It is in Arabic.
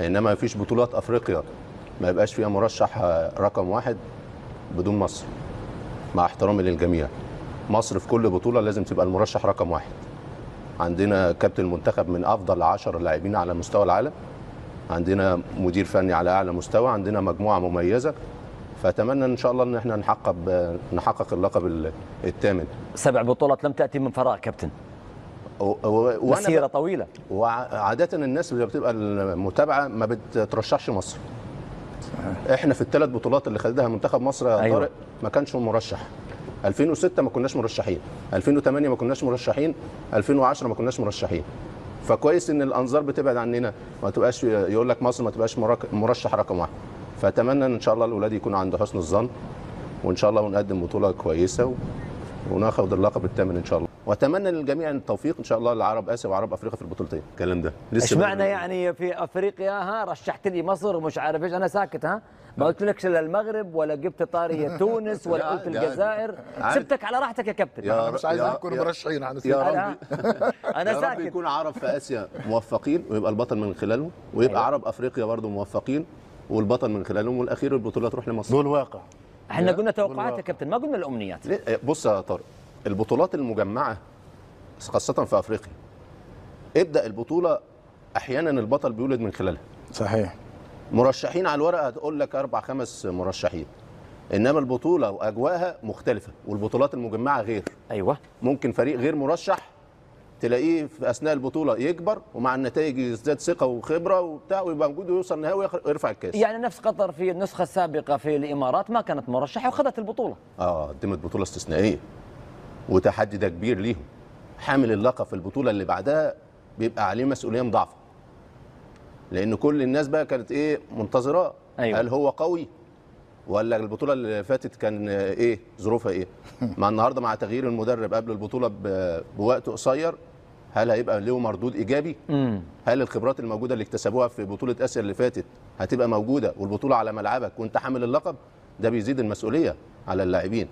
انما ما فيش بطولات افريقيا ما يبقاش فيها مرشح رقم واحد بدون مصر. مع احترامي للجميع، مصر في كل بطوله لازم تبقى المرشح رقم واحد. عندنا كابتن المنتخب من افضل 10 لاعبين على مستوى العالم، عندنا مدير فني على اعلى مستوى، عندنا مجموعه مميزه. فاتمنى ان شاء الله ان احنا نحقق اللقب الثامن. 7 بطولات لم تاتي من فراغ كابتن، مسيره طويله. وعاده الناس اللي بتبقى المتابعه ما بترشحش مصر. احنا في ال3 بطولات اللي خدها منتخب مصر يا طارق ما كانش مرشح. 2006 ما كناش مرشحين، 2008 ما كناش مرشحين، 2010 ما كناش مرشحين. فكويس ان الانظار بتبعد عننا، ما تبقاش يقول لك مصر ما تبقاش مرشح رقم واحد. فاتمنى ان شاء الله الاولاد يكونوا عند حسن الظن، وان شاء الله ونقدم بطوله كويسه وناخد اللقب الثامن ان شاء الله. واتمنى للجميع التوفيق ان شاء الله لعرب اسيا وعرب افريقيا في البطولتين. الكلام ده ايش معنى يعني في افريقيا رشحت لي مصر ومش عارف ايش؟ انا ساكت. ما قلت لكش الا المغرب ولا جبت طاريه تونس ولا قلت الجزائر. سبتك على راحتك يا كابتن. انا مش عايز نكون مرشحين عن يا رب انا يا ساكت. رب يكون عرب في اسيا موفقين ويبقى البطل من خلالهم، ويبقى عرب افريقيا برضه موفقين والبطل من خلالهم، والاخير البطوله تروح لمصر. دول واقع. احنا قلنا توقعات يا كابتن، ما قلنا الامنيات. بص يا طارق، البطولات المجمعه خاصه في افريقيا، ابدا البطوله احيانا البطل بيولد من خلالها. صحيح. مرشحين على الورقه هتقول لك 4 5 مرشحين، انما البطوله واجواءها مختلفه، والبطولات المجمعه غير. ايوه. ممكن فريق غير مرشح تلاقيه في اثناء البطوله يكبر ومع النتائج يزداد ثقه وخبره وبتاع ويبقى موجود ويوصل نهائي ويرفع الكاس. يعني نفس قطر في النسخه السابقه في الامارات ما كانت مرشحه وخذت البطوله. قدمت بطوله استثنائيه وتحدي ده كبير ليهم. حامل اللقب في البطوله اللي بعدها بيبقى عليه مسؤوليه مضاعفه، لان كل الناس بقى كانت منتظراه. أيوة. هل هو قوي ولا البطوله اللي فاتت كان ظروفها ايه؟ مع النهارده مع تغيير المدرب قبل البطوله بوقت قصير، هل هيبقى له مردود ايجابي؟ هل الخبرات الموجوده اللي اكتسبوها في بطوله اسيا اللي فاتت هتبقى موجوده والبطوله على ملعبك وانت حامل اللقب؟ ده بيزيد المسؤوليه على اللاعبين.